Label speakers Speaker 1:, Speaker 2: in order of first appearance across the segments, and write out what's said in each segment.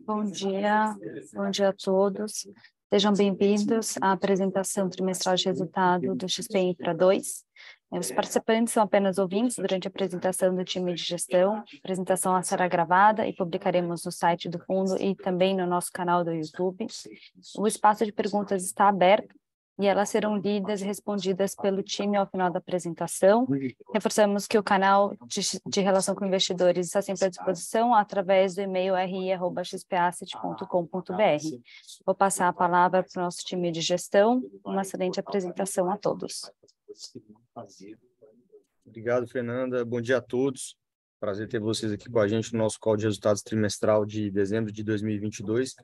Speaker 1: Bom dia a todos. Sejam bem-vindos à apresentação trimestral de resultado do XP Infra 2. Os participantes são apenas ouvintes durante a apresentação do time de gestão. A apresentação será gravada e publicaremos no site do fundo e também no nosso canal do YouTube. O espaço de perguntas está aberto e elas serão lidas e respondidas pelo time ao final da apresentação. Reforçamos que o canal de relação com investidores está sempre à disposição através do e-mail ri@xpasset.com.br. Vou passar a palavra para o nosso time de gestão. Uma excelente apresentação a todos.
Speaker 2: Obrigado, Fernanda. Bom dia a todos. Prazer ter vocês aqui com a gente no nosso call de resultados trimestral de dezembro de 2022.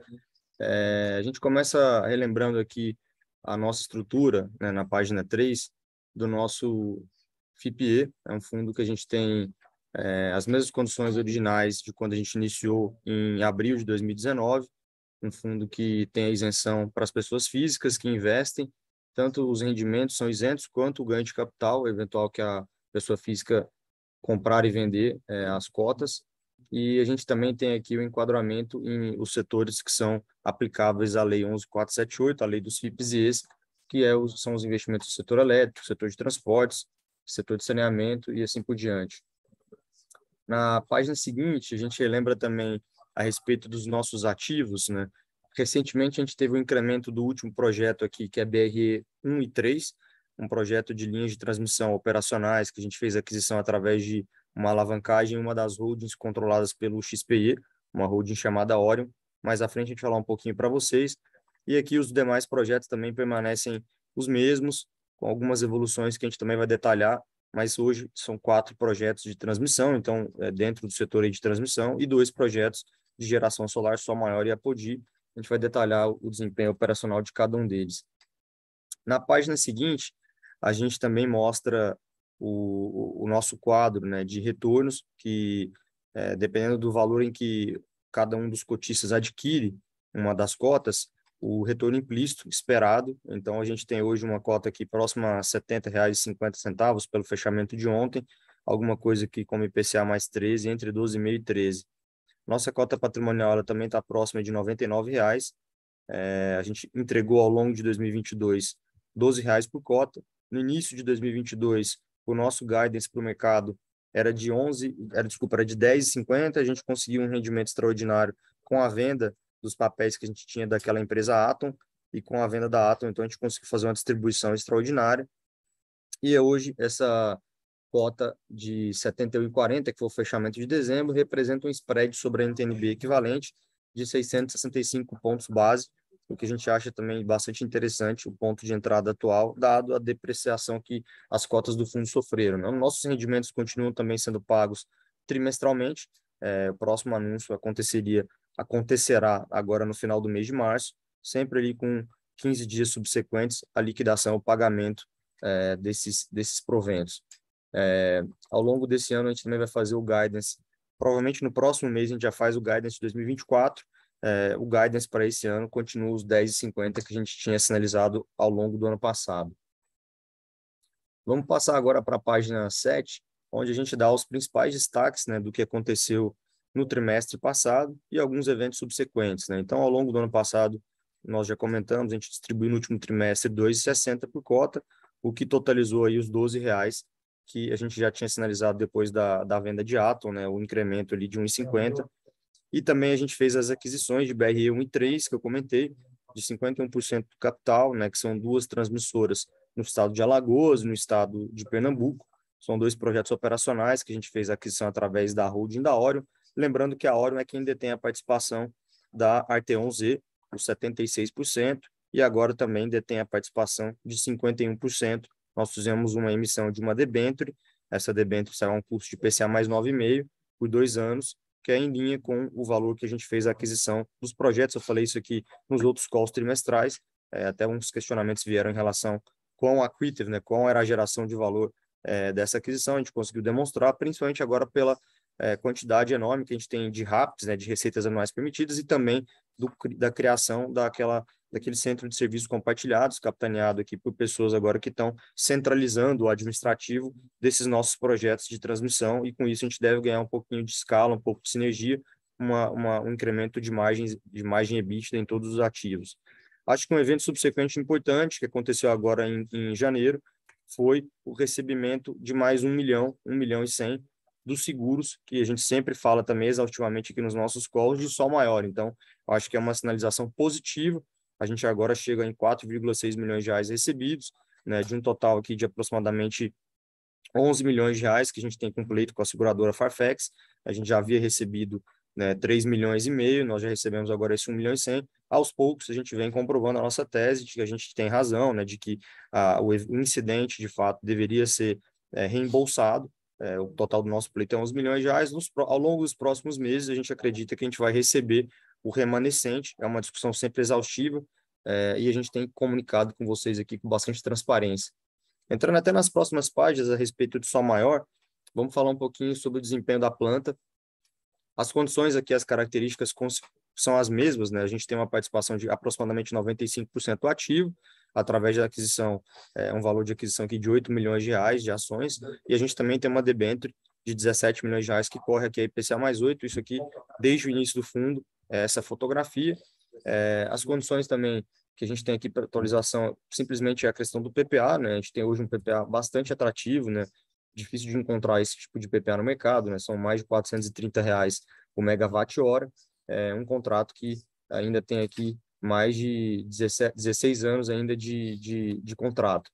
Speaker 2: A gente começa relembrando aqui a nossa estrutura, né, na página 3 do nosso FIPE. É um fundo que a gente tem as mesmas condições originais de quando a gente iniciou em abril de 2019, um fundo que tem a isenção para as pessoas físicas que investem, tanto os rendimentos são isentos, quanto o ganho de capital, eventual que a pessoa física comprar e vender as cotas. E a gente também tem aqui o enquadramento em os setores que são aplicáveis à Lei 11.478, a Lei dos FIPs e ES, que são os investimentos do setor elétrico, setor de transportes, setor de saneamento e assim por diante. Na página seguinte, a gente lembra também a respeito dos nossos ativos, né? Recentemente, a gente teve um incremento do último projeto aqui, que é BRE 1 e 3, um projeto de linhas de transmissão operacionais, que a gente fez aquisição através de uma alavancagem em uma das holdings controladas pelo XPE, uma holding chamada Orion. Mais à frente, a gente vai falar um pouquinho para vocês. E aqui os demais projetos também permanecem os mesmos, com algumas evoluções que a gente também vai detalhar, mas hoje são 4 projetos de transmissão, então, dentro do setor aí de transmissão, e 2 projetos de geração solar, Sol Maior e Apodi. A gente vai detalhar o desempenho operacional de cada um deles. Na página seguinte, a gente também mostra o nosso quadro, né, de retornos, que dependendo do valor em que cada um dos cotistas adquire uma das cotas, o retorno implícito esperado. Então, a gente tem hoje uma cota aqui próxima a R$ 70,50 pelo fechamento de ontem, alguma coisa aqui como IPCA mais 13, entre 12,5 e 13. Nossa cota patrimonial ela também está próxima de R$ 99,00. A gente entregou ao longo de 2022 R$ 12,00 por cota. No início de 2022, o nosso guidance para o mercado era de 10,50. A gente conseguiu um rendimento extraordinário com a venda dos papéis que a gente tinha daquela empresa Atom, e com a venda da Atom, então a gente conseguiu fazer uma distribuição extraordinária. E hoje essa cota de 71,40, que foi o fechamento de dezembro, representa um spread sobre a NTNB equivalente de 665 pontos base, o que a gente acha também bastante interessante, o ponto de entrada atual, dado a depreciação que as cotas do fundo sofreram, né? Nossos rendimentos continuam também sendo pagos trimestralmente. O próximo anúncio acontecerá agora no final do mês de março, sempre ali com 15 dias subsequentes à liquidação, o pagamento desses proventos. Ao longo desse ano, a gente também vai fazer o guidance. Provavelmente no próximo mês a gente já faz o guidance de 2024. O guidance para esse ano continua os 10,50 que a gente tinha sinalizado ao longo do ano passado. Vamos passar agora para a página 7, onde a gente dá os principais destaques, né, do que aconteceu no trimestre passado e alguns eventos subsequentes, né? Então, ao longo do ano passado, nós já comentamos, a gente distribuiu no último trimestre R$ 2,60 por cota, o que totalizou aí os R$ 12,00 que a gente já tinha sinalizado depois da venda de Atom, né, o incremento ali de 1,50. E também a gente fez as aquisições de BRE 1 e 3, que eu comentei, de 51% do capital, né, que são 2 transmissoras no estado de Alagoas, no estado de Pernambuco. São 2 projetos operacionais que a gente fez a aquisição através da holding da Orion. Lembrando que a Orion é quem detém a participação da Arteon-Z, os 76%, e agora também detém a participação de 51%. Nós fizemos uma emissão de uma debênture. Essa debênture será um custo de IPCA mais 9,5 por 2 anos, que é em linha com o valor que a gente fez a aquisição dos projetos. Eu falei isso aqui nos outros calls trimestrais, até uns questionamentos vieram em relação quão accretive, né, qual era a geração de valor dessa aquisição. A gente conseguiu demonstrar, principalmente agora pela quantidade enorme que a gente tem de RAPs, né, de receitas anuais permitidas, e também da criação daquele centro de serviços compartilhados, capitaneado aqui por pessoas agora que estão centralizando o administrativo desses nossos projetos de transmissão, e com isso a gente deve ganhar um pouquinho de escala, um pouco de sinergia, um incremento de margem EBITDA em todos os ativos. Acho que um evento subsequente importante, que aconteceu agora em janeiro, foi o recebimento de mais 1,1 milhão dos seguros, que a gente sempre fala também exaustivamente aqui nos nossos calls, de sol maior. Então, acho que é uma sinalização positiva. A gente agora chega em 4,6 milhões de reais recebidos, né, de um total aqui de aproximadamente 11 milhões de reais que a gente tem com pleito com a seguradora Farfetch. A gente já havia recebido, né, 3 milhões e meio, nós já recebemos agora esse 1 milhão e 100. Aos poucos, a gente vem comprovando a nossa tese de que a gente tem razão, né, de que o incidente, de fato, deveria ser reembolsado. O total do nosso pleito é 11 milhões de reais. Ao longo dos próximos meses, a gente acredita que a gente vai receber o remanescente. É uma discussão sempre exaustiva, e a gente tem comunicado com vocês aqui com bastante transparência. Entrando até nas próximas páginas a respeito de sol maior, vamos falar um pouquinho sobre o desempenho da planta. As condições aqui, as características são as mesmas, né? A gente tem uma participação de aproximadamente 95% ativo, através da aquisição, um valor de aquisição aqui de 8 milhões de reais de ações, e a gente também tem uma debênture de 17 milhões de reais que corre aqui a IPCA mais 8, isso aqui desde o início do fundo, essa fotografia. As condições também que a gente tem aqui para atualização, simplesmente é a questão do PPA, né? A gente tem hoje um PPA bastante atrativo, né? Difícil de encontrar esse tipo de PPA no mercado, né? São mais de R$ 430 o megawatt-hora, um contrato que ainda tem aqui mais de 16 anos ainda de contrato.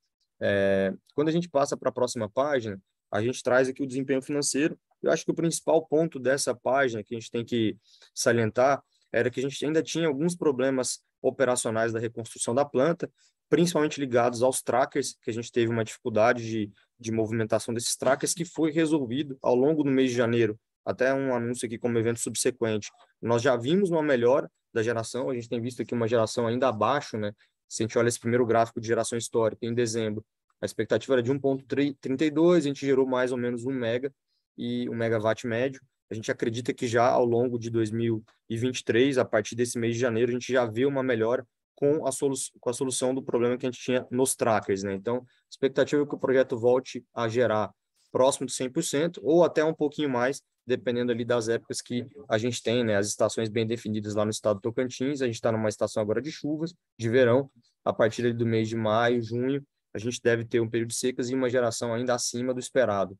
Speaker 2: Quando a gente passa para a próxima página, a gente traz aqui o desempenho financeiro. Eu acho que o principal ponto dessa página que a gente tem que salientar era que a gente ainda tinha alguns problemas operacionais da reconstrução da planta, principalmente ligados aos trackers, que a gente teve uma dificuldade de movimentação desses trackers, que foi resolvido ao longo do mês de janeiro, até um anúncio aqui como evento subsequente. Nós já vimos uma melhora da geração, a gente tem visto aqui uma geração ainda abaixo, né? Se a gente olha esse primeiro gráfico de geração histórica, em dezembro, a expectativa era de 1,32, a gente gerou mais ou menos 1 mega e 1 megawatt médio. A gente acredita que já ao longo de 2023, a partir desse mês de janeiro, a gente já vê uma melhora com a solução do problema que a gente tinha nos trackers, né? Então, a expectativa é que o projeto volte a gerar próximo de 100% ou até um pouquinho mais, dependendo ali das épocas que a gente tem, né? As estações bem definidas lá no estado do Tocantins. A gente está numa estação agora de chuvas, de verão. A partir ali do mês de maio, junho, a gente deve ter um período de secas e uma geração ainda acima do esperado.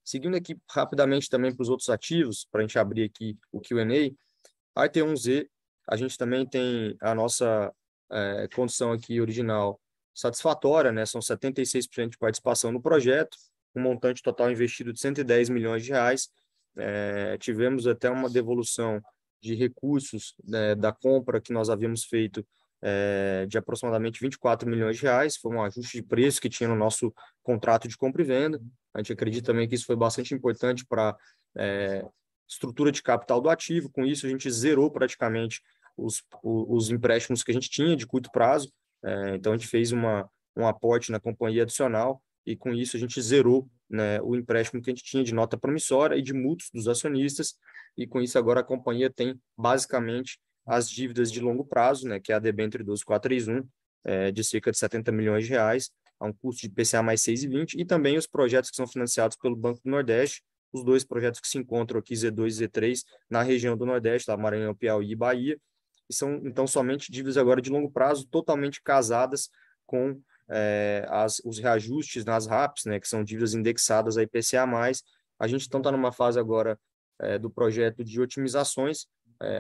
Speaker 2: Seguindo aqui rapidamente também para os outros ativos, para a gente abrir aqui o Q&A, a RT1Z, a gente também tem a nossa condição aqui original satisfatória, né? São 76% de participação no projeto, um montante total investido de 110 milhões de reais. Tivemos até uma devolução de recursos, né, da compra que nós havíamos feito de aproximadamente 24 milhões de reais, foi um ajuste de preço que tinha no nosso contrato de compra e venda. A gente acredita também que isso foi bastante importante para estrutura de capital do ativo. Com isso, a gente zerou praticamente os empréstimos que a gente tinha de curto prazo. Então, a gente fez um aporte na companhia adicional e, com isso, a gente zerou, né, o empréstimo que a gente tinha de nota promissória e de mútuos dos acionistas. E, com isso, agora a companhia tem, basicamente, as dívidas de longo prazo, né, que é a debênture 12431, de cerca de 70 milhões de reais, a um custo de IPCA mais 6,20, e também os projetos que são financiados pelo Banco do Nordeste, os dois projetos que se encontram aqui, Z2 e Z3, na região do Nordeste, lá Maranhão, Piauí e Bahia, e são, então, somente dívidas agora de longo prazo, totalmente casadas com os reajustes nas RAPs, né, que são dívidas indexadas a IPCA+. A gente então está numa fase agora do projeto de otimizações,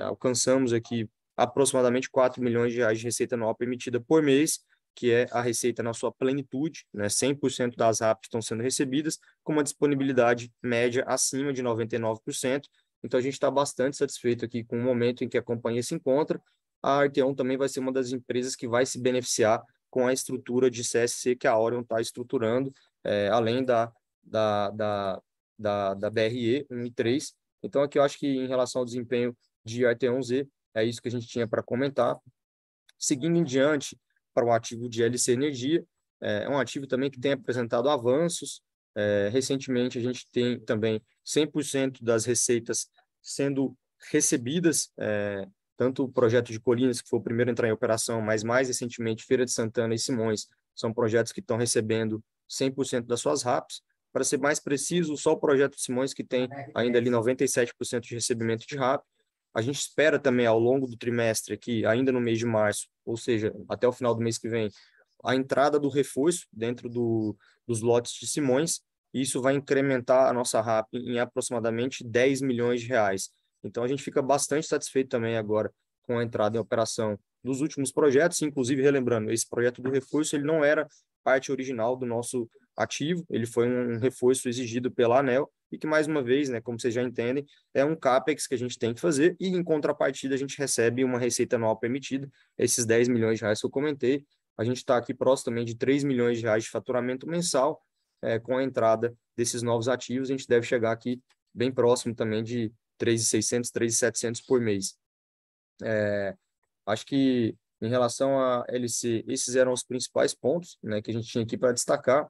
Speaker 2: alcançamos aqui aproximadamente 4 milhões de reais de receita anual permitida por mês, que é a receita na sua plenitude, né? 100% das RAPs estão sendo recebidas, com uma disponibilidade média acima de 99%. Então, a gente está bastante satisfeito aqui com o momento em que a companhia se encontra. A Arteon também vai ser uma das empresas que vai se beneficiar com a estrutura de CSC que a Orion está estruturando, além da BRE 1 e 3. Então, aqui eu acho que em relação ao desempenho de RT1Z, é isso que a gente tinha para comentar. Seguindo em diante para o ativo de LC Energia, é um ativo também que tem apresentado avanços. Recentemente, a gente tem também 100% das receitas sendo recebidas, tanto o projeto de Colinas, que foi o primeiro a entrar em operação, mas mais recentemente Feira de Santana e Simões, são projetos que estão recebendo 100% das suas RAPs. Para ser mais preciso, só o projeto Simões que tem ainda ali 97% de recebimento de RAP. A gente espera também ao longo do trimestre aqui, ainda no mês de março, ou seja, até o final do mês que vem, a entrada do reforço dentro dos lotes de Simões. Isso vai incrementar a nossa RAP em aproximadamente 10 milhões de reais. Então, a gente fica bastante satisfeito também agora com a entrada em operação dos últimos projetos, inclusive, relembrando, esse projeto do reforço ele não era parte original do nosso ativo, ele foi um reforço exigido pela ANEEL e que, mais uma vez, né, como vocês já entendem, é um CAPEX que a gente tem que fazer e, em contrapartida, a gente recebe uma receita anual permitida, esses 10 milhões de reais que eu comentei. A gente está aqui próximo também de 3 milhões de reais de faturamento mensal, com a entrada desses novos ativos, a gente deve chegar aqui bem próximo também de 3.600, 3.700 por mês. Acho que, em relação à LC, esses eram os principais pontos, né, que a gente tinha aqui para destacar.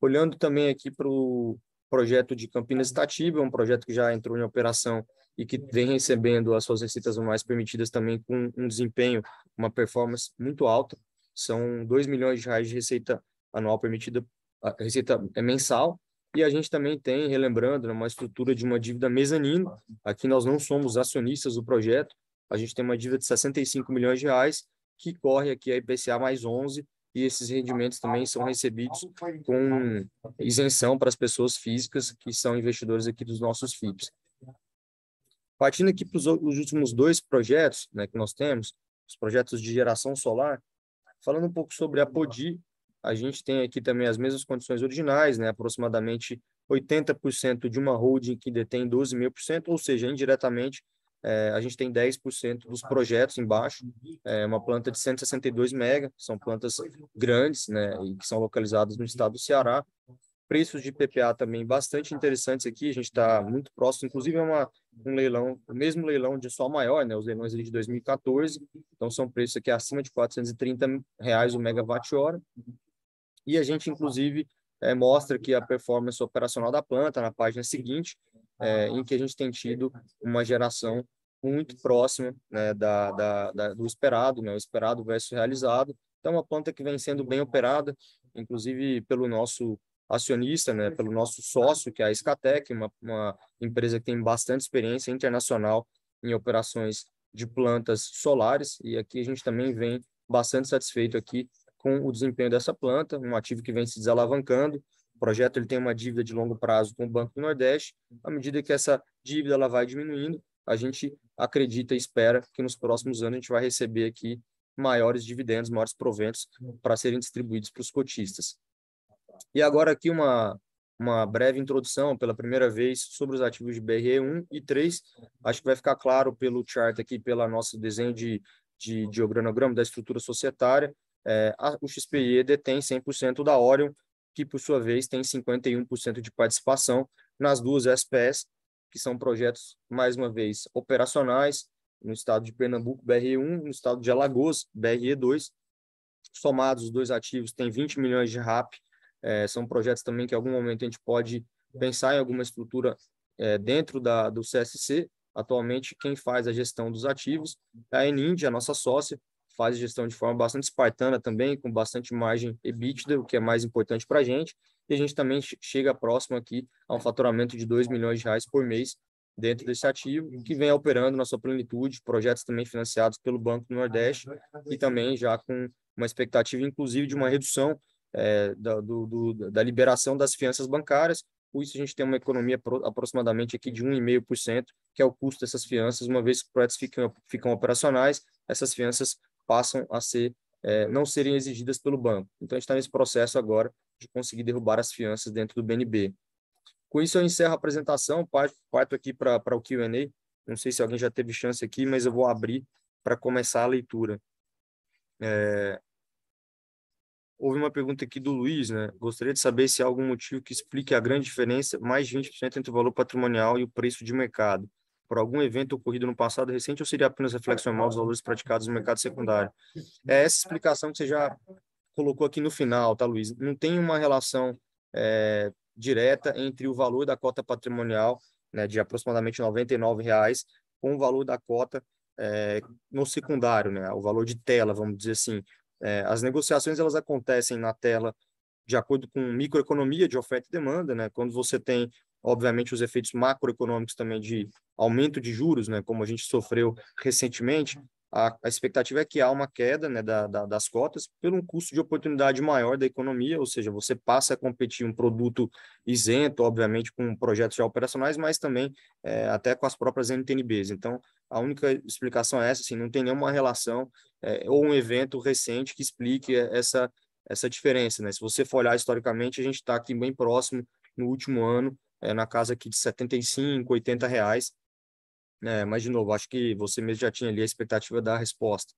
Speaker 2: Olhando também aqui para o projeto de Campinas Itatiba, um projeto que já entrou em operação e que vem recebendo as suas receitas anuais permitidas também com um desempenho, uma performance muito alta. São 2 milhões de reais de receita anual permitida, a receita é mensal, e a gente também tem, relembrando, uma estrutura de uma dívida mezanino. Aqui nós não somos acionistas do projeto, a gente tem uma dívida de 65 milhões de reais, que corre aqui a IPCA mais 11, e esses rendimentos também são recebidos com isenção para as pessoas físicas que são investidores aqui dos nossos FIPs. Partindo aqui para os últimos dois projetos, né, que nós temos, os projetos de geração solar, falando um pouco sobre a Podi, a gente tem aqui também as mesmas condições originais, né, aproximadamente 80% de uma holding que detém 12.000%, ou seja, indiretamente, a gente tem 10% dos projetos embaixo, uma planta de 162 mega, são plantas grandes, né, e que são localizadas no estado do Ceará. Preços de PPA também bastante interessantes aqui, a gente está muito próximo, inclusive um leilão, o mesmo leilão de sol maior, né, os leilões ali de 2014, então são preços aqui acima de R$ 430 o megawatt-hora, e a gente, inclusive, mostra aqui a performance operacional da planta na página seguinte, em que a gente tem tido uma geração muito próxima, né, do esperado, né, o esperado versus realizado. Então, uma planta que vem sendo bem operada, inclusive pelo nosso acionista, né, pelo nosso sócio, que é a Escatec, uma empresa que tem bastante experiência internacional em operações de plantas solares, e aqui a gente também vem bastante satisfeito aqui com o desempenho dessa planta, um ativo que vem se desalavancando. O projeto ele tem uma dívida de longo prazo com o Banco do Nordeste. À medida que essa dívida ela vai diminuindo, a gente acredita e espera que nos próximos anos a gente vai receber aqui maiores dividendos, maiores proventos para serem distribuídos para os cotistas. E agora aqui uma breve introdução, pela primeira vez, sobre os ativos de BRE 1 e 3. Acho que vai ficar claro pelo chart aqui, pelo nosso desenho de organograma da estrutura societária. O XPE detém 100% da Orion, que, por sua vez, tem 51% de participação nas duas SPS, que são projetos, mais uma vez, operacionais, no estado de Pernambuco, BRE1, no estado de Alagoas, BRE2. Somados, os dois ativos têm 20 milhões de RAP. São projetos também que, em algum momento, a gente pode pensar em alguma estrutura dentro do CSC. Atualmente, quem faz a gestão dos ativos é a Enind, a nossa sócia, faz a gestão de forma bastante espartana também, com bastante margem EBITDA, o que é mais importante para a gente. E a gente também chega próximo aqui a um faturamento de 2 milhões de reais por mês dentro desse ativo, que vem operando na sua plenitude, projetos também financiados pelo Banco do Nordeste e também já com uma expectativa, inclusive, de uma redução da liberação das fianças bancárias. Com isso, a gente tem uma economia aproximadamente aqui de 1,5%, que é o custo dessas fianças. Uma vez que os projetos ficam operacionais, essas fianças passam a não serem exigidas pelo banco. Então, a gente está nesse processo agora de conseguir derrubar as fianças dentro do BNB. Com isso, eu encerro a apresentação, parto aqui para o Q&A. Não sei se alguém já teve chance aqui, mas eu vou abrir para começar a leitura. Houve uma pergunta aqui do Luiz, né? Gostaria de saber se há algum motivo que explique a grande diferença, mais de 20% entre o valor patrimonial e o preço de mercado. Por algum evento ocorrido no passado recente ou seria apenas reflexão normal dos valores praticados no mercado secundário? Essa explicação que você já colocou aqui no final, tá, Luiz? Não tem uma relação direta entre o valor da cota patrimonial, né, de aproximadamente R$ 99,00, com o valor da cota no secundário, né, o valor de tela, vamos dizer assim. As negociações elas acontecem na tela de acordo com microeconomia de oferta e demanda, né? Quando você tem, obviamente, os efeitos macroeconômicos também de aumento de juros, né? Como a gente sofreu recentemente, a expectativa é que há uma queda, né, das cotas pelo um custo de oportunidade maior da economia, ou seja, você passa a competir um produto isento, obviamente, com projetos já operacionais, mas também até com as próprias NTNBs. Então, a única explicação é essa, assim, não tem nenhuma relação ou um evento recente que explique essa diferença, né? Se você for olhar historicamente, a gente está aqui bem próximo, no último ano, na casa aqui de R$ 75, R$ 80, mas, de novo, acho que você mesmo já tinha ali a expectativa da resposta.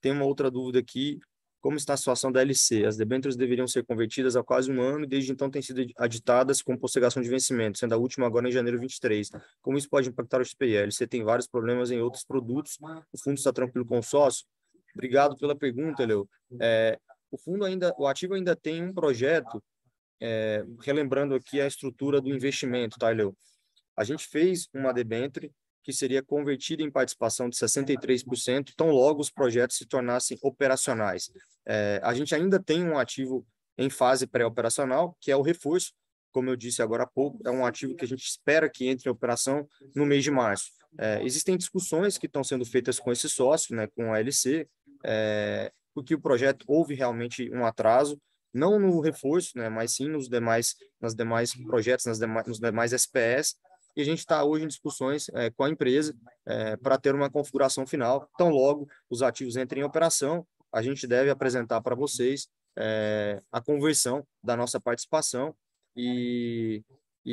Speaker 2: Tem uma outra dúvida aqui, como está a situação da LC? As debêntures deveriam ser convertidas há quase um ano e desde então têm sido aditadas com postergação de vencimento, sendo a última agora em janeiro 23. Como isso pode impactar o XPI? A LC tem vários problemas em outros produtos, o fundo está tranquilo com o sócio? Obrigado pela pergunta, Leo. O ativo ainda tem um projeto, relembrando aqui a estrutura do investimento, tá, Leo? A gente fez uma debênture que seria convertida em participação de 63%, tão logo os projetos se tornassem operacionais. A gente ainda tem um ativo em fase pré-operacional, que é o reforço, como eu disse agora há pouco, é um ativo que a gente espera que entre em operação no mês de março. Existem discussões que estão sendo feitas com esse sócio, né, com a LC, porque o projeto houve realmente um atraso, não no reforço, né, mas sim nos demais projetos, nos demais SPS, e a gente está hoje em discussões com a empresa para ter uma configuração final. Então, logo os ativos entrem em operação, a gente deve apresentar para vocês a conversão da nossa participação e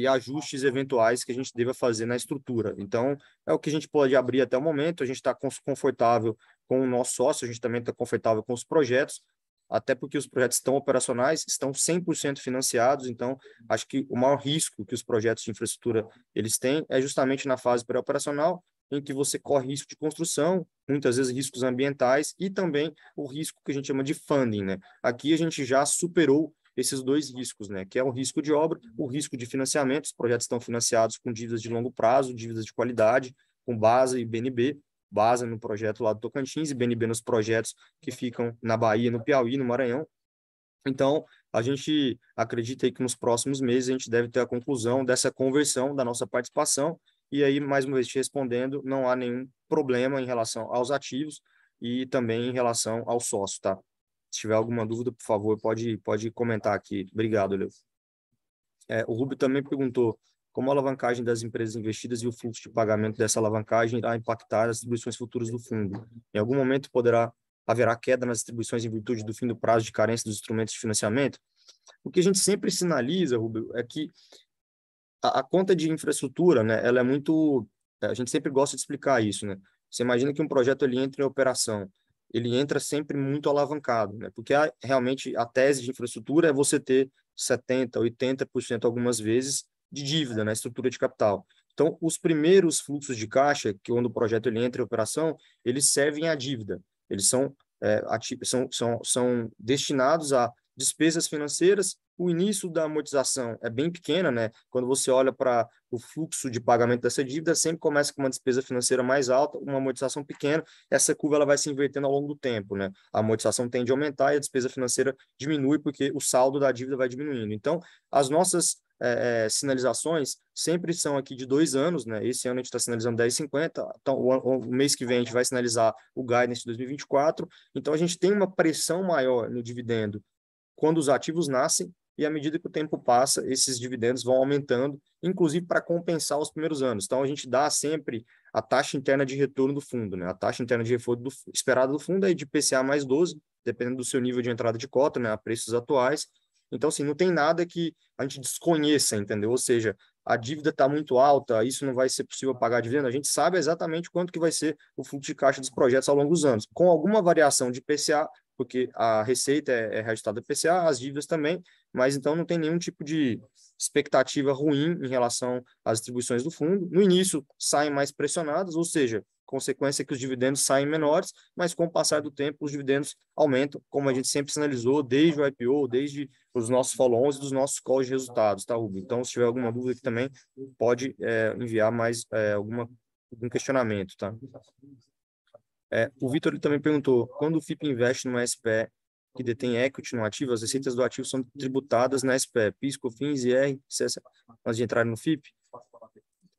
Speaker 2: ajustes eventuais que a gente deva fazer na estrutura. Então, é o que a gente pode abrir até o momento, a gente está confortável com o nosso sócio, a gente também está confortável com os projetos, até porque os projetos estão operacionais, estão 100% financiados, então acho que o maior risco que os projetos de infraestrutura eles têm é justamente na fase pré-operacional, em que você corre risco de construção, muitas vezes riscos ambientais e também o risco que a gente chama de funding, né? Aqui a gente já superou esses dois riscos, né? Que é o risco de obra, o risco de financiamento, os projetos estão financiados com dívidas de longo prazo, dívidas de qualidade, com base e BNB, base no projeto lá do Tocantins e BNB nos projetos que ficam na Bahia, no Piauí, no Maranhão. Então, a gente acredita aí que nos próximos meses a gente deve ter a conclusão dessa conversão da nossa participação e aí, mais uma vez te respondendo, não há nenhum problema em relação aos ativos e também em relação ao sócio, tá? Se tiver alguma dúvida, por favor, pode comentar aqui. Obrigado, Leo. O Rubio também perguntou como a alavancagem das empresas investidas e o fluxo de pagamento dessa alavancagem irá impactar as distribuições futuras do fundo. Em algum momento haverá queda nas distribuições em virtude do fim do prazo de carência dos instrumentos de financiamento? O que a gente sempre sinaliza, Rubio, é que a conta de infraestrutura, né, ela é muito... A gente sempre gosta de explicar isso, né? Você imagina que um projeto ele entra em operação, ele entra sempre muito alavancado, né? Porque realmente a tese de infraestrutura é você ter 70%, 80% algumas vezes de dívida na estrutura de capital. Então, os primeiros fluxos de caixa, que quando o projeto ele entra em operação, eles servem à dívida. Eles são destinados a despesas financeiras. O início da amortização é bem pequena, né? Quando você olha para o fluxo de pagamento dessa dívida, sempre começa com uma despesa financeira mais alta, uma amortização pequena. Essa curva ela vai se invertendo ao longo do tempo, né? A amortização tende a aumentar e a despesa financeira diminui porque o saldo da dívida vai diminuindo. Então, as nossas sinalizações sempre são aqui de 2 anos, né? Esse ano a gente está sinalizando 10,50, então o mês que vem a gente vai sinalizar o guidance de 2024, então a gente tem uma pressão maior no dividendo quando os ativos nascem e à medida que o tempo passa, esses dividendos vão aumentando, inclusive para compensar os primeiros anos. Então a gente dá sempre a taxa interna de retorno do fundo, né? A taxa interna de retorno esperada do fundo é de IPCA mais 12, dependendo do seu nível de entrada de cota, né? A preços atuais. Então, assim, não tem nada que a gente desconheça, entendeu? Ou seja, a dívida está muito alta, isso não vai ser possível pagar dividendo. A gente sabe exatamente quanto que vai ser o fluxo de caixa dos projetos ao longo dos anos. Com alguma variação de IPCA, porque a receita é reajustada do IPCA, as dívidas também, mas então não tem nenhum tipo de expectativa ruim em relação às distribuições do fundo. No início, saem mais pressionadas, ou seja, consequência é que os dividendos saem menores, mas com o passar do tempo, os dividendos aumentam, como a gente sempre sinalizou desde o IPO, desde os nossos follow-ons e dos nossos calls de resultados, tá, Rubio? Então, se tiver alguma dúvida aqui também, pode enviar mais algum questionamento, tá? O Vitor também perguntou, quando o FIP investe no SPE, que detém equity no ativo, as receitas do ativo são tributadas na SPE, PIS, COFINS, IR, CSS, antes de entrar no FIP.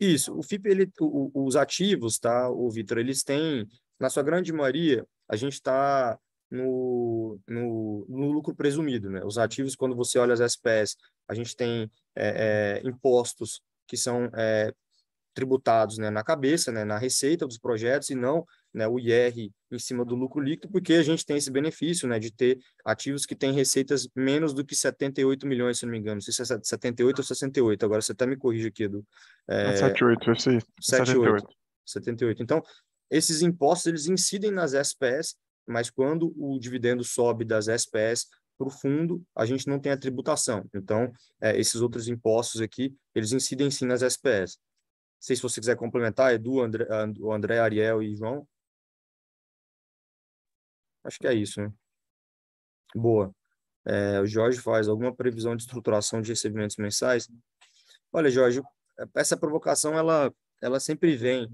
Speaker 2: Isso, o FIP, os ativos, tá, o Vitor, eles têm, na sua grande maioria, a gente está no lucro presumido, né? Os ativos, quando você olha as SPS, a gente tem impostos que são tributados, né, na cabeça, né, na receita dos projetos e não, né, o IR em cima do lucro líquido, porque a gente tem esse benefício, né, de ter ativos que têm receitas menos do que 78 milhões, se não me engano, não sei se é 78 ou 68, agora você até me corrige aqui, Edu.
Speaker 3: É 78, esse aí,
Speaker 2: 78,
Speaker 3: 78.
Speaker 2: 78. Então, esses impostos, eles incidem nas SPS, mas quando o dividendo sobe das SPS para o fundo, a gente não tem a tributação. Então, esses outros impostos aqui, eles incidem sim nas SPS. Não sei se você quiser complementar, Edu, André, Ariel e João. Acho que é isso, né? Boa. O Jorge faz alguma previsão de estruturação de recebimentos mensais? Olha, Jorge, essa provocação, ela sempre vem.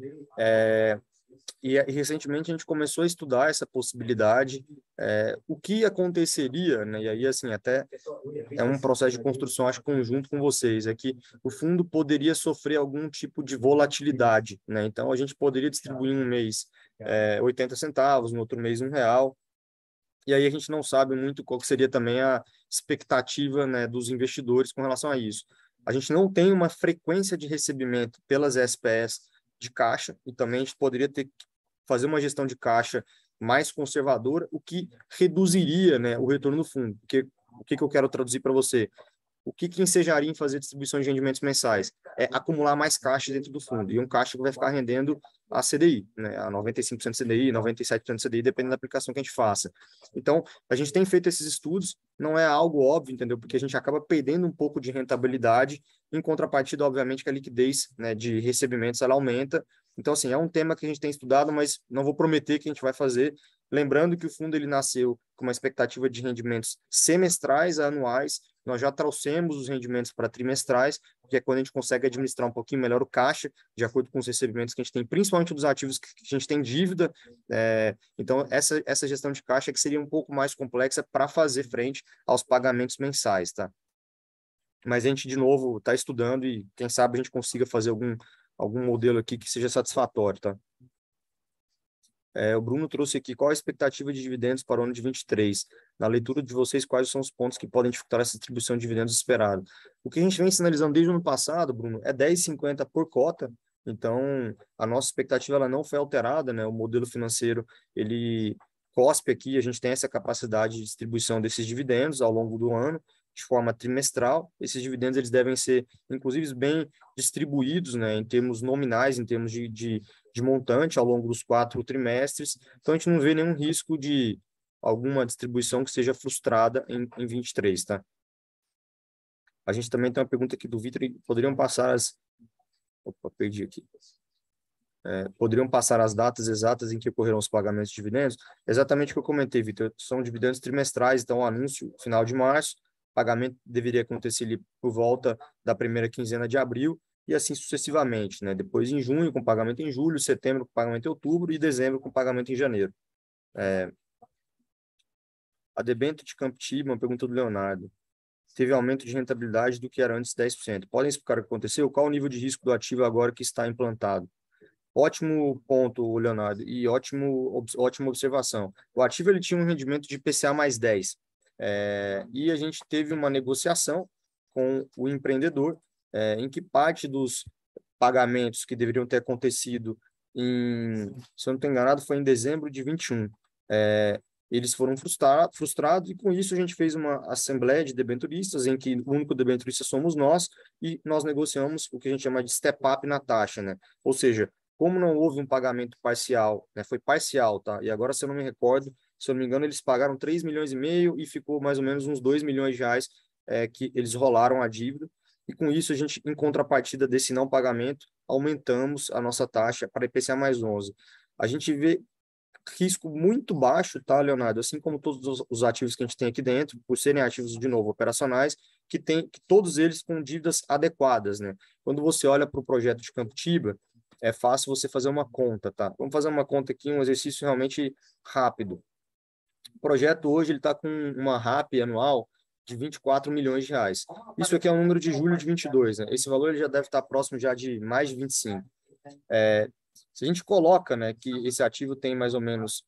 Speaker 2: E recentemente a gente começou a estudar essa possibilidade, o que aconteceria, né? E aí, assim, até é um processo de construção, acho, conjunto com vocês, é que o fundo poderia sofrer algum tipo de volatilidade, né? Então, a gente poderia distribuir um mês 80 centavos, no outro mês R$ 1, e aí a gente não sabe muito qual que seria também a expectativa, né, dos investidores com relação a isso. A gente não tem uma frequência de recebimento pelas SPS de caixa, e também a gente poderia ter que fazer uma gestão de caixa mais conservadora, o que reduziria, né, o retorno do fundo. Porque o que eu quero traduzir para você? O que ensejaria em fazer distribuição de rendimentos mensais? É acumular mais caixa dentro do fundo. E um caixa que vai ficar rendendo a CDI, né? A 95% CDI, 97% CDI, dependendo da aplicação que a gente faça. Então, a gente tem feito esses estudos, não é algo óbvio, entendeu? Porque a gente acaba perdendo um pouco de rentabilidade, em contrapartida, obviamente, que a liquidez, né, de recebimentos ela aumenta. Então, assim, é um tema que a gente tem estudado, mas não vou prometer que a gente vai fazer. Lembrando que o fundo ele nasceu com uma expectativa de rendimentos semestrais a anuais. Nós já trouxemos os rendimentos para trimestrais, que é quando a gente consegue administrar um pouquinho melhor o caixa, de acordo com os recebimentos que a gente tem, principalmente dos ativos que a gente tem dívida. Então, essa gestão de caixa que seria um pouco mais complexa para fazer frente aos pagamentos mensais, tá? Mas a gente, de novo, está estudando e, quem sabe, a gente consiga fazer algum modelo aqui que seja satisfatório, tá? O Bruno trouxe aqui qual a expectativa de dividendos para o ano de 23. Na leitura de vocês, quais são os pontos que podem dificultar essa distribuição de dividendos esperada? O que a gente vem sinalizando desde o ano passado, Bruno, é 10,50 por cota. Então, a nossa expectativa ela não foi alterada, né? O modelo financeiro, ele cospe aqui, a gente tem essa capacidade de distribuição desses dividendos ao longo do ano, de forma trimestral. Esses dividendos eles devem ser, inclusive, bem distribuídos, né? Em termos nominais, em termos de montante ao longo dos 4 trimestres. Então, a gente não vê nenhum risco de alguma distribuição que seja frustrada em 23, tá? A gente também tem uma pergunta aqui do Vitor, poderiam passar as... Opa, perdi aqui. Poderiam passar as datas exatas em que ocorrerão os pagamentos de dividendos? Exatamente o que eu comentei, Vitor. São dividendos trimestrais, então o anúncio final de março, pagamento deveria acontecer ali por volta da primeira quinzena de abril, e assim sucessivamente, né? Depois em junho, com pagamento em julho, setembro, com pagamento em outubro, e dezembro, com pagamento em janeiro. A debênture de Camptiba, uma pergunta do Leonardo. Teve aumento de rentabilidade do que era antes 10%. Podem explicar o que aconteceu? Qual o nível de risco do ativo agora que está implantado? Ótimo ponto, Leonardo, e ótima observação. O ativo ele tinha um rendimento de IPCA mais 10, e a gente teve uma negociação com o empreendedor, em que parte dos pagamentos que deveriam ter acontecido se eu não estou enganado, foi em dezembro de 21. Eles foram frustrados e com isso a gente fez uma assembleia de debenturistas em que o único debenturista somos nós e nós negociamos o que a gente chama de step-up na taxa, né? Ou seja, como não houve um pagamento parcial, né? Foi parcial, tá? E agora, se eu não me recordo, se eu não me engano, eles pagaram 3,5 milhões e ficou mais ou menos uns 2 milhões de reais que eles rolaram a dívida. E com isso, a gente, em contrapartida desse não pagamento, aumentamos a nossa taxa para IPCA mais 11. A gente vê risco muito baixo, tá, Leonardo? Assim como todos os ativos que a gente tem aqui dentro, por serem ativos, de novo, operacionais, que todos eles com dívidas adequadas, né? Quando você olha para o projeto de Camptiba, é fácil você fazer uma conta, tá? Vamos fazer uma conta aqui, um exercício realmente rápido. O projeto hoje ele está com uma RAP anual de 24 milhões de reais. Isso aqui é o número de julho de 22, né? Esse valor ele já deve estar próximo já de mais de 25. Se a gente coloca, né, que esse ativo tem mais ou menos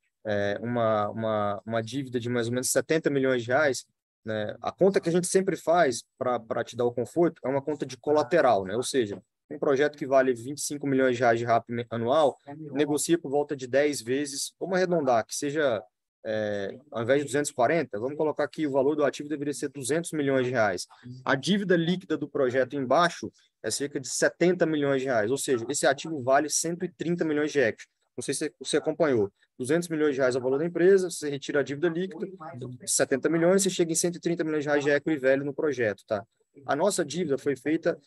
Speaker 2: uma dívida de mais ou menos 70 milhões de reais, né, a conta que a gente sempre faz para te dar o conforto é uma conta de colateral, né? Ou seja, um projeto que vale 25 milhões de reais de RAP anual, negocia por volta de 10 vezes, vamos arredondar, que seja, ao invés de 240, vamos colocar que o valor do ativo deveria ser 200 milhões de reais. A dívida líquida do projeto embaixo é cerca de 70 milhões de reais, ou seja, esse ativo vale 130 milhões de equity. Não sei se você acompanhou. 200 milhões de reais é o valor da empresa, você retira a dívida líquida, 70 milhões, você chega em 130 milhões de reais de equity velho no projeto, tá? A nossa dívida foi feita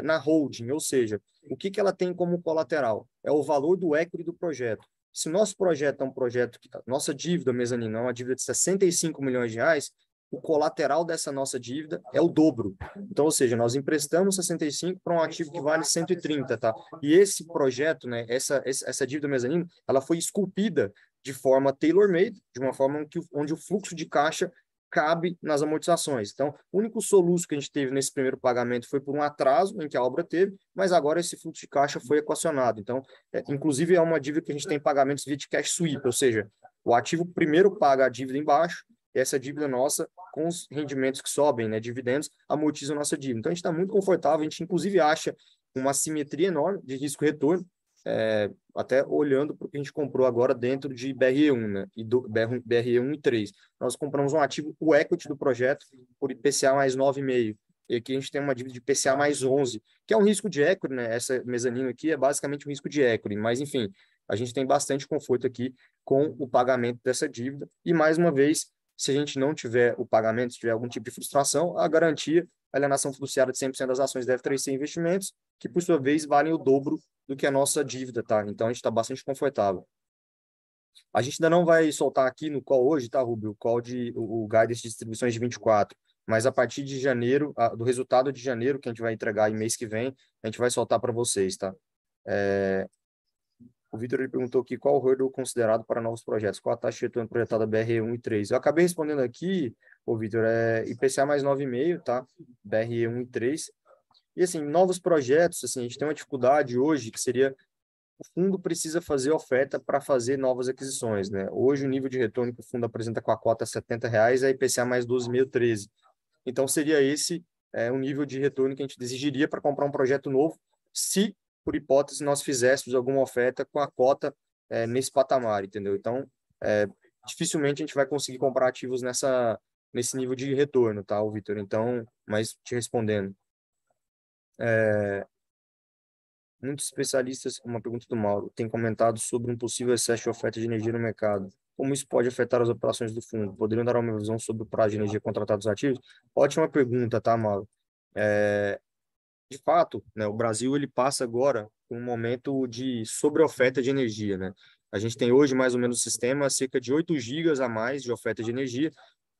Speaker 2: na holding, ou seja, o que ela tem como colateral? É o valor do equity do projeto. Se nosso projeto é um projeto que nossa dívida mezanina é uma dívida de 65 milhões de reais, o colateral dessa nossa dívida é o dobro. Então, ou seja, nós emprestamos 65 para um ativo que vale 130, tá? E esse projeto, né, essa dívida mezanina, ela foi esculpida de forma tailor-made, de uma forma onde o fluxo de caixa cabe nas amortizações. Então, o único soluço que a gente teve nesse primeiro pagamento foi por um atraso em que a obra teve, mas agora esse fluxo de caixa foi equacionado. Então, inclusive é uma dívida que a gente tem pagamentos via de cash sweep, ou seja, o ativo primeiro paga a dívida embaixo, e essa dívida nossa, com os rendimentos que sobem, né, dividendos, amortiza a nossa dívida. Então, a gente está muito confortável, a gente inclusive acha uma simetria enorme de risco-retorno, até olhando para o que a gente comprou agora dentro de BRE1, né? E do BRE1 e 3. Nós compramos um ativo, o equity do projeto, por IPCA mais 9,5. E aqui a gente tem uma dívida de IPCA mais 11, que é um risco de equity, né? Essa mezanino aqui é basicamente um risco de equity, mas enfim, a gente tem bastante conforto aqui com o pagamento dessa dívida. E mais uma vez, se a gente não tiver o pagamento, se tiver algum tipo de frustração, a garantia, a alienação fiduciária de 100% das ações deve trazer investimentos, que por sua vez valem o dobro do que a nossa dívida, tá? Então, a gente está bastante confortável. A gente ainda não vai soltar aqui no call hoje, tá, Rubio? O guidance de distribuições de 24, mas a partir de janeiro, do resultado de janeiro, que a gente vai entregar em mês que vem, a gente vai soltar para vocês, tá? O Vitor ele perguntou aqui qual o hurdle considerado para novos projetos, qual a taxa de retorno projetada BRE1 e 3. Eu acabei respondendo aqui, Vitor, IPCA mais 9,5, tá? BRE1 e 3. E, assim, novos projetos, assim, a gente tem uma dificuldade hoje, que seria o fundo precisa fazer oferta para fazer novas aquisições, né? Hoje, o nível de retorno que o fundo apresenta com a cota é R$70 é IPCA mais 12,5, 13. Então, seria esse o nível de retorno que a gente exigiria para comprar um projeto novo, se, por hipótese, nós fizéssemos alguma oferta com a cota nesse patamar, entendeu? Então, dificilmente a gente vai conseguir comprar ativos nesse nível de retorno, tá, Vitor? Então, mas te respondendo. Muitos especialistas, uma pergunta do Mauro, têm comentado sobre um possível excesso de oferta de energia no mercado. Como isso pode afetar as operações do fundo? Poderiam dar uma visão sobre o prazo de energia contratado dos ativos? Ótima pergunta, tá, Mauro? De fato, né, o Brasil ele passa agora por um momento de sobreoferta de energia, né? A gente tem hoje mais ou menos no sistema cerca de 8 gigas a mais de oferta de energia.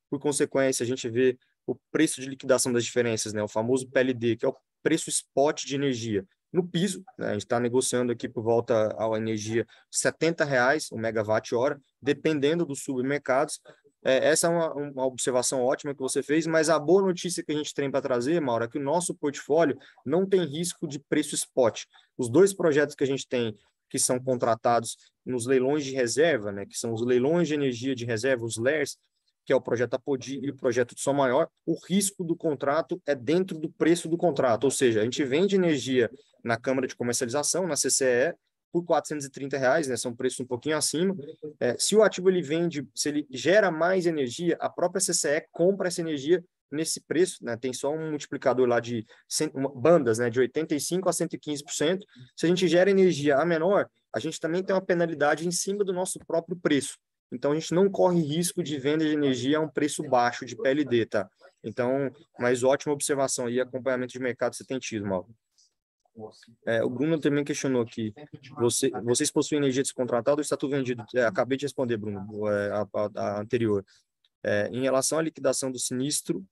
Speaker 2: Por consequência, a gente vê o preço de liquidação das diferenças, né? O famoso PLD, que é o preço spot de energia, no piso, né? A gente está negociando aqui por volta à energia R$70 o megawatt-hora, dependendo dos supermercados. Essa é uma observação ótima que você fez, mas a boa notícia que a gente tem para trazer, Mauro, é que o nosso portfólio não tem risco de preço spot. Os dois projetos que a gente tem, que são contratados nos leilões de reserva, né? Que são os leilões de energia de reserva, os LERs, que é o projeto Apodi e o projeto de Som Maior, o risco do contrato é dentro do preço do contrato, ou seja, a gente vende energia na Câmara de Comercialização, na CCE, por R$430, né, são preços um pouquinho acima. Se o ativo ele vende, se ele gera mais energia, a própria CCE compra essa energia nesse preço, né, tem só um multiplicador lá de bandas, né, de 85% a 115%. Se a gente gera energia a menor, a gente também tem uma penalidade em cima do nosso próprio preço. Então, a gente não corre risco de venda de energia a um preço baixo de PLD, tá? Então, mas ótima observação aí, acompanhamento de mercado você tem tido, Mauro. O Bruno também questionou aqui, vocês possuem energia descontratada ou está tudo vendido? Acabei de responder, Bruno, a anterior. Em relação à liquidação do sinistro,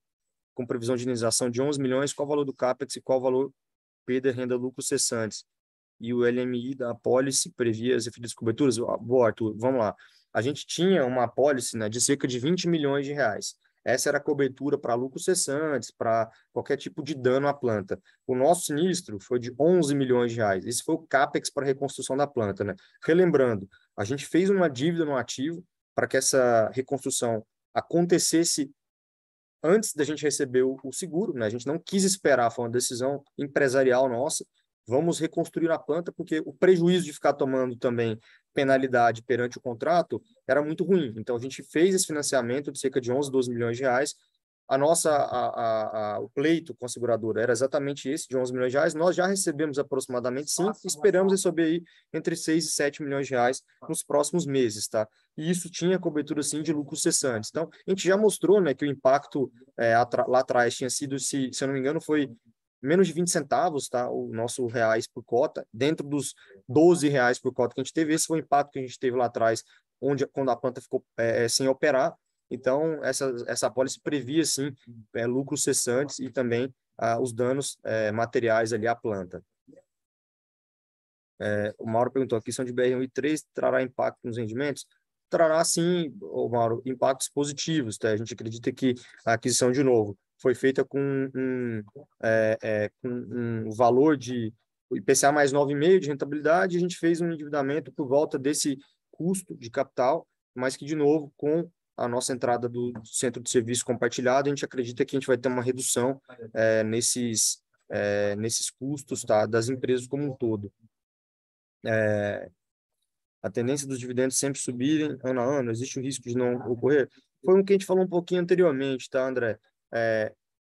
Speaker 2: com previsão de indenização de 11 milhões, qual o valor do CAPEX e qual o valor perda, renda, lucros cessantes? E o LMI da apólice previa as referidas coberturas? Boa, Arthur, vamos lá. a gente tinha uma apólice, né, de cerca de 20 milhões de reais. Essa era a cobertura para lucros cessantes, para qualquer tipo de dano à planta. O nosso sinistro foi de 11 milhões de reais. Esse foi o CAPEX para a reconstrução da planta, né? Relembrando, a gente fez uma dívida no ativo para que essa reconstrução acontecesse antes da gente receber o seguro, né? A gente não quis esperar, foi uma decisão empresarial nossa. Vamos reconstruir a planta, porque o prejuízo de ficar tomando também penalidade perante o contrato era muito ruim. Então, a gente fez esse financiamento de cerca de 11, 12 milhões de reais. O pleito com a seguradora era exatamente esse, de 11 milhões de reais. Nós já recebemos aproximadamente 5 e esperamos receber aí entre 6 e 7 milhões de reais nos próximos meses, tá? E isso tinha cobertura, sim, de lucros cessantes. Então, a gente já mostrou, né, que o impacto lá atrás tinha sido, se eu não me engano, foi menos de 20 centavos, tá? O nosso reais por cota, dentro dos 12 reais por cota que a gente teve. Esse foi o impacto que a gente teve lá atrás, quando a planta ficou sem operar. Então, essa apólice previa, sim, lucros cessantes e também os danos materiais ali à planta. O Mauro perguntou, a aquisição de BR-1 e 3 trará impacto nos rendimentos? Trará, sim, Mauro, impactos positivos, tá? A gente acredita que a aquisição, de novo, foi feita com um valor de IPCA mais 9,5 de rentabilidade, e a gente fez um endividamento por volta desse custo de capital, mas que, de novo, com a nossa entrada do centro de serviço compartilhado, a gente acredita que a gente vai ter uma redução nesses custos, tá, das empresas como um todo. A tendência dos dividendos sempre subirem ano a ano, existe o risco de não ocorrer? Foi o que a gente falou um pouquinho anteriormente, tá, André?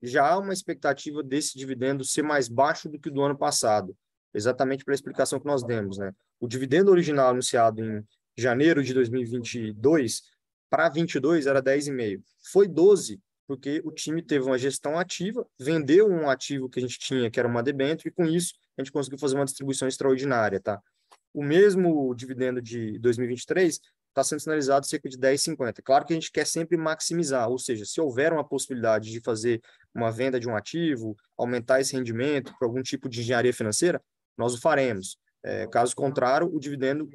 Speaker 2: Já há uma expectativa desse dividendo ser mais baixo do que o do ano passado, exatamente pela explicação que nós demos, né? O dividendo original anunciado em janeiro de 2022 para 22 era 10,5. Foi 12, porque o time teve uma gestão ativa, vendeu um ativo que a gente tinha, que era uma debênture, e com isso a gente conseguiu fazer uma distribuição extraordinária, tá? O mesmo dividendo de 2023 está sendo sinalizado cerca de 10,50. Claro que a gente quer sempre maximizar, ou seja, se houver uma possibilidade de fazer uma venda de um ativo, aumentar esse rendimento por algum tipo de engenharia financeira, nós o faremos. Caso contrário, o dividendo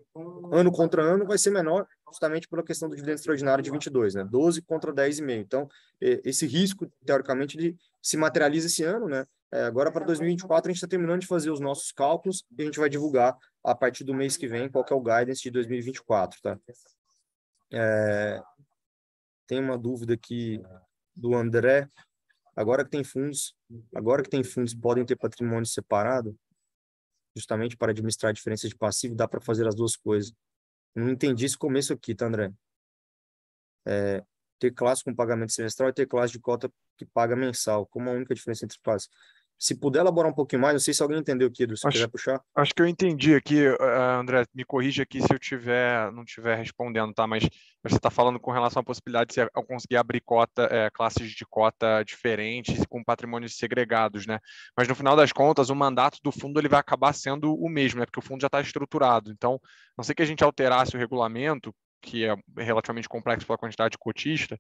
Speaker 2: ano contra ano vai ser menor, justamente pela questão do dividendo extraordinário de 22, né? 12 contra 10,5. Então, esse risco, teoricamente, ele se materializa esse ano, né? Agora, para 2024, a gente está terminando de fazer os nossos cálculos e a gente vai divulgar a partir do mês que vem qual que é o guidance de 2024, tá? Tem uma dúvida aqui do André. Agora que tem fundos, podem ter patrimônio separado, justamente para administrar a diferença de passivo, dá para fazer as duas coisas. Não entendi esse começo aqui, tá, André? Ter classe com pagamento semestral e ter classe de cota que paga mensal. Como a única diferença entre classes? Se puder elaborar um pouquinho mais, não sei se alguém entendeu aqui, se quiser puxar.
Speaker 3: Acho que eu entendi aqui, André, me corrija aqui se eu não estiver respondendo, tá? Mas você está falando com relação à possibilidade de eu conseguir abrir classes de cota diferentes com patrimônios segregados, né? Mas no final das contas, o mandato do fundo ele vai acabar sendo o mesmo, né? Porque o fundo já está estruturado. Então, a não ser que a gente alterasse o regulamento, que é relativamente complexo pela quantidade de cotista,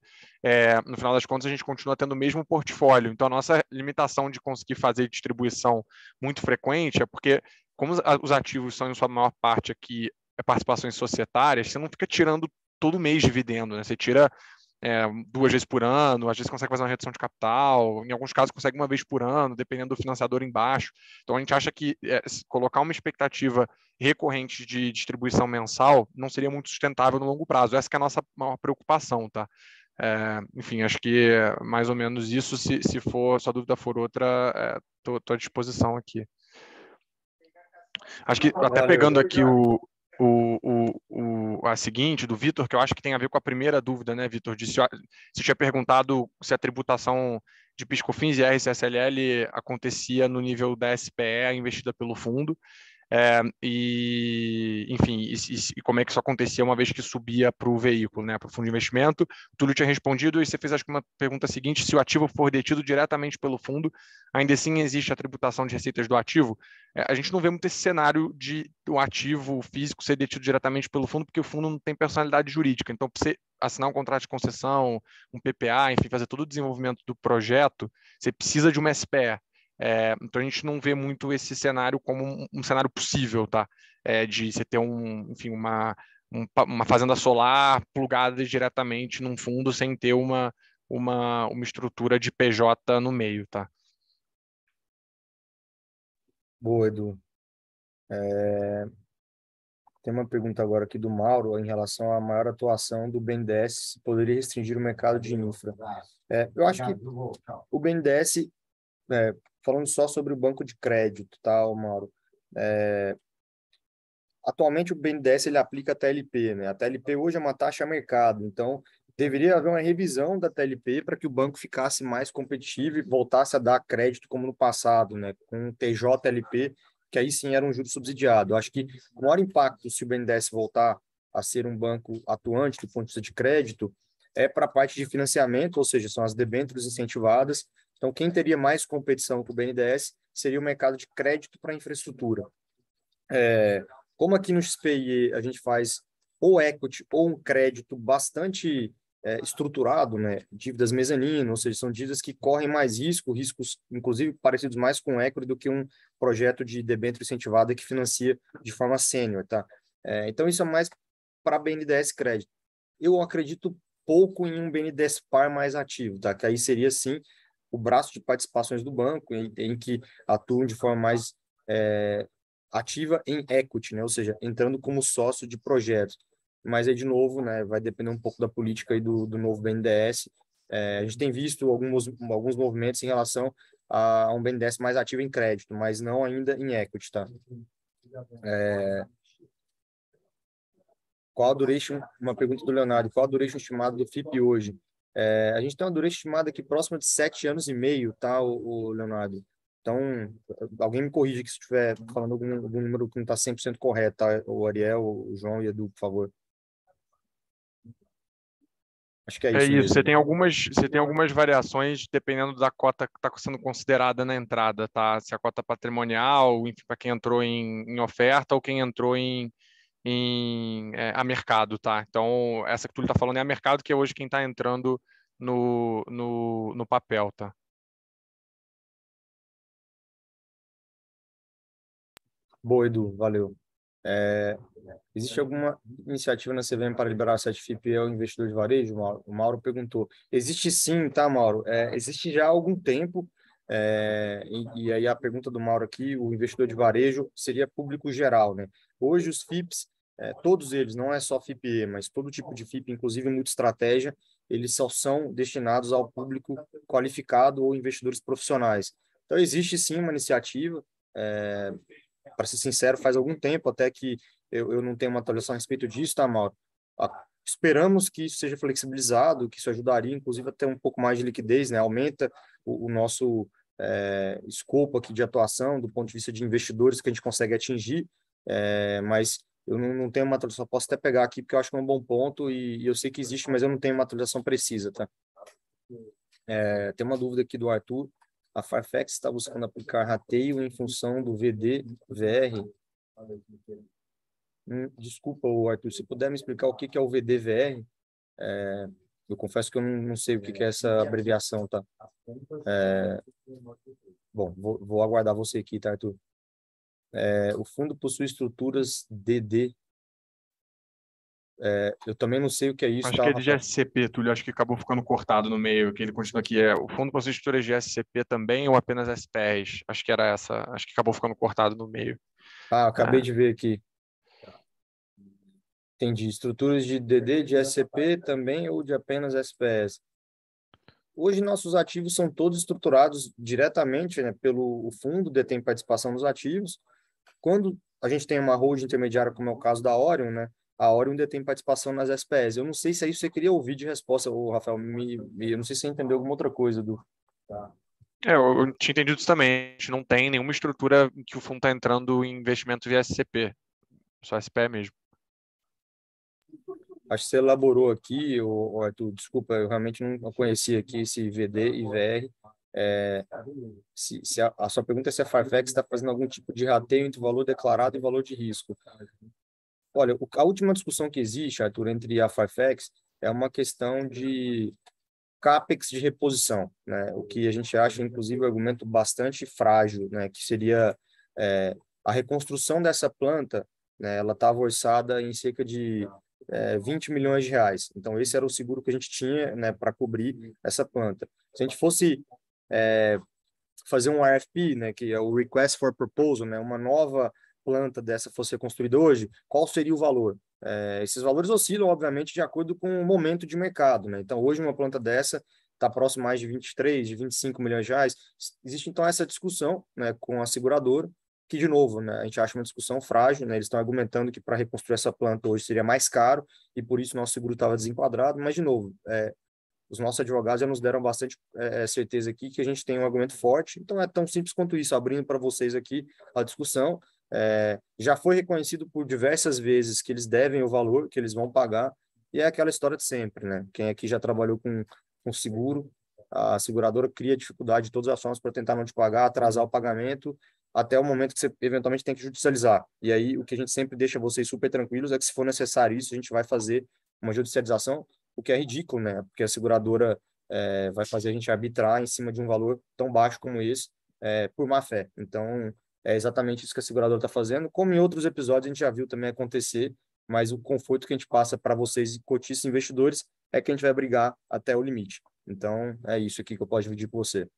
Speaker 3: no final das contas a gente continua tendo o mesmo portfólio. Então a nossa limitação de conseguir fazer distribuição muito frequente é porque, como os ativos são em sua maior parte aqui participações societárias, você não fica tirando todo mês dividendo, né? Você tira 2 vezes por ano, às vezes consegue fazer uma redução de capital, em alguns casos consegue uma vez por ano, dependendo do financiador embaixo. Então a gente acha que colocar uma expectativa recorrente de distribuição mensal não seria muito sustentável no longo prazo. Essa que é a nossa maior preocupação, tá? Enfim, acho que é mais ou menos isso. Se a dúvida for outra, estou à disposição aqui. Acho que até pegando aqui a seguinte, do Vitor, que eu acho que tem a ver com a primeira dúvida, né, Vitor? Você tinha perguntado se a tributação de PIS/COFINS e RCSLL acontecia no nível da SPE investida pelo fundo. Enfim, e como é que isso acontecia uma vez que subia para o veículo, né, para o fundo de investimento. O Túlio tinha respondido e você fez, acho que uma pergunta seguinte: se o ativo for detido diretamente pelo fundo, ainda assim existe a tributação de receitas do ativo? A gente não vê muito esse cenário de o ativo físico ser detido diretamente pelo fundo, porque o fundo não tem personalidade jurídica. Então, para você assinar um contrato de concessão, um PPA, enfim, fazer todo o desenvolvimento do projeto, você precisa de uma SPE. Então a gente não vê muito esse cenário como um cenário possível, tá? De você ter enfim, uma uma fazenda solar plugada diretamente num fundo sem ter uma estrutura de PJ no meio, tá?
Speaker 2: Boa, Edu. Tem uma pergunta agora aqui do Mauro em relação à maior atuação do BNDES, se poderia restringir o mercado de infra. Eu acho que o BNDES, falando só sobre o banco de crédito, tá, Mauro? Atualmente o BNDES ele aplica a TLP, né? A TLP hoje é uma taxa a mercado, então deveria haver uma revisão da TLP para que o banco ficasse mais competitivo e voltasse a dar crédito como no passado, né? Com o TJLP, que aí sim era um juro subsidiado. Eu acho que o maior impacto se o BNDES voltar a ser um banco atuante do ponto de vista de crédito é para a parte de financiamento, ou seja, são as debêntures incentivadas. Então, quem teria mais competição com o BNDES seria o mercado de crédito para infraestrutura. Como aqui no XPI a gente faz ou equity ou um crédito bastante estruturado, né? Dívidas mezanino, ou seja, são dívidas que correm mais riscos inclusive parecidos mais com equity do que um projeto de debênture incentivada que financia de forma sênior, tá? Então isso é mais para BNDES crédito. Eu acredito pouco em um BNDES par mais ativo, tá? Que aí seria sim o braço de participações do banco em que atuam de forma mais ativa em equity, né? Ou seja, entrando como sócio de projetos. Mas aí, de novo, né, vai depender um pouco da política aí do novo BNDES. A gente tem visto alguns movimentos em relação a um BNDES mais ativo em crédito, mas não ainda em equity, tá? Qual a duration, uma pergunta do Leonardo, qual a duration estimada do FIP hoje? A gente tem uma duration estimada aqui próxima de 7 anos e meio, tá, o Leonardo? Então, alguém me corrige que se estiver falando algum número que não está 100% correto, tá? O Ariel, o João e o Edu, por favor. Acho que é
Speaker 3: É
Speaker 2: isso
Speaker 3: isso,
Speaker 2: mesmo.
Speaker 3: você tem algumas variações dependendo da cota que está sendo considerada na entrada, tá? Se a cota patrimonial, enfim, para quem entrou em oferta ou quem entrou a mercado, tá? Então, essa que tu está falando é a mercado, que é hoje quem está entrando no papel, tá?
Speaker 2: Boa, Edu, valeu. Existe alguma iniciativa na CVM para liberar 7 FIP ao investidor de varejo, Mauro? O Mauro perguntou. Existe sim, tá, Mauro? Existe já há algum tempo, e aí a pergunta do Mauro aqui, o investidor de varejo seria público geral, né? Hoje os FIPs, todos eles, não é só FIPE, mas todo tipo de FIP, inclusive multi-estratégia, eles só são destinados ao público qualificado ou investidores profissionais. Então, existe sim uma iniciativa, para ser sincero, faz algum tempo até que eu não tenho uma atualização a respeito disso, tá, Mauro? Esperamos que isso seja flexibilizado, que isso ajudaria, inclusive, a ter um pouco mais de liquidez, né? Aumenta o nosso escopo aqui de atuação do ponto de vista de investidores que a gente consegue atingir, mas eu não tenho uma atualização, posso até pegar aqui, porque eu acho que é um bom ponto e eu sei que existe, mas eu não tenho uma atualização precisa, tá? Tem uma dúvida aqui do Arthur. A Farfetch está buscando aplicar rateio em função do VD-VR. Desculpa, Arthur, se puder me explicar o que é o VD-VR, eu confesso que eu não sei o que é essa abreviação, tá? Bom, vou aguardar você aqui, tá, Arthur? O fundo possui estruturas DD. Eu também não sei o que é isso,
Speaker 3: Acho
Speaker 2: tá,
Speaker 3: que é de
Speaker 2: Rafael?
Speaker 3: GSCP, Túlio, acho que acabou ficando cortado no meio, que ele continua aqui. O fundo possui estruturas de GSCP também ou apenas SPRs? Acho que era essa, acho que acabou ficando cortado no meio.
Speaker 2: Acabei de ver aqui. Entendi. Estruturas de DD, de SCP também ou de apenas SPS? Hoje, nossos ativos são todos estruturados diretamente, né, pelo o fundo, detém participação nos ativos. Quando a gente tem uma holding intermediária, como é o caso da Orion, né, a Orion detém participação nas SPS. Eu não sei se é isso que você queria ouvir de resposta, ou Rafael, eu não sei se você entendeu alguma outra coisa, do.
Speaker 3: Eu tinha entendido isso também. A gente não tem nenhuma estrutura em que o fundo está entrando em investimento via SCP, só SPE mesmo.
Speaker 2: Acho que você elaborou aqui, Arthur, desculpa, eu realmente não conhecia aqui esse VD e VR. Se a sua pergunta é se a Farfetch está fazendo algum tipo de rateio entre o valor declarado e o valor de risco. Olha, a última discussão que existe, Arthur, entre a Farfetch é uma questão de CAPEX de reposição, né? O que a gente acha, inclusive, um argumento bastante frágil, né? Que seria a reconstrução dessa planta né, ela estava orçada em cerca de 20 milhões de reais. Então, esse era o seguro que a gente tinha, né, para cobrir essa planta. Se a gente fosse fazer um RFP, né, que é o Request for Proposal, né, uma nova planta dessa fosse construída hoje, qual seria o valor? Esses valores oscilam, obviamente, de acordo com o momento de mercado, né? Então, hoje uma planta dessa está próximo mais de 23, de 25 milhões de reais. Existe, então, essa discussão, né, com a seguradora, que, de novo, né, a gente acha uma discussão frágil, né? Eles estão argumentando que para reconstruir essa planta hoje seria mais caro e por isso nosso seguro estava desenquadrado, mas, de novo, os nossos advogados já nos deram bastante certeza aqui que a gente tem um argumento forte, então é tão simples quanto isso, abrindo para vocês aqui a discussão. Já foi reconhecido por diversas vezes que eles devem o valor que eles vão pagar, e é aquela história de sempre, né? Quem aqui já trabalhou com seguro, a seguradora cria dificuldade de todas as formas para tentar não te pagar, atrasar o pagamento, até o momento que você eventualmente tem que judicializar. E aí, o que a gente sempre deixa vocês super tranquilos é que, se for necessário isso, a gente vai fazer uma judicialização, o que é ridículo, né? Porque a seguradora vai fazer a gente arbitrar em cima de um valor tão baixo como esse, por má fé. Então, é exatamente isso que a seguradora está fazendo. Como em outros episódios a gente já viu também acontecer, mas o conforto que a gente passa para vocês, cotistas e investidores, é que a gente vai brigar até o limite. Então, é isso aqui que eu posso dividir com você.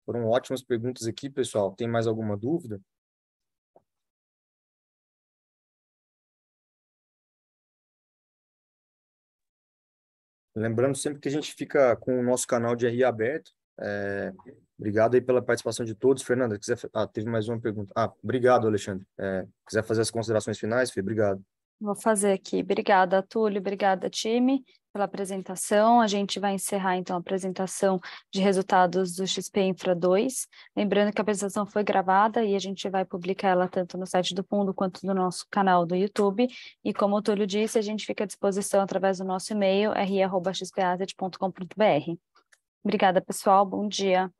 Speaker 2: Foram ótimas perguntas aqui, pessoal. Tem mais alguma dúvida? Lembrando sempre que a gente fica com o nosso canal de RI aberto. Obrigado aí pela participação de todos. Fernanda, quiser... teve mais uma pergunta. Obrigado, Alexandre. Quiser fazer as considerações finais, Fê? Obrigado.
Speaker 1: Vou fazer aqui. Obrigada, Túlio. Obrigada, time, pela apresentação. A gente vai encerrar, então, a apresentação de resultados do XP Infra 2. Lembrando que a apresentação foi gravada e a gente vai publicar ela tanto no site do fundo quanto no nosso canal do YouTube. E como o Túlio disse, a gente fica à disposição através do nosso e-mail, ri@xpasset.com.br. Obrigada, pessoal. Bom dia.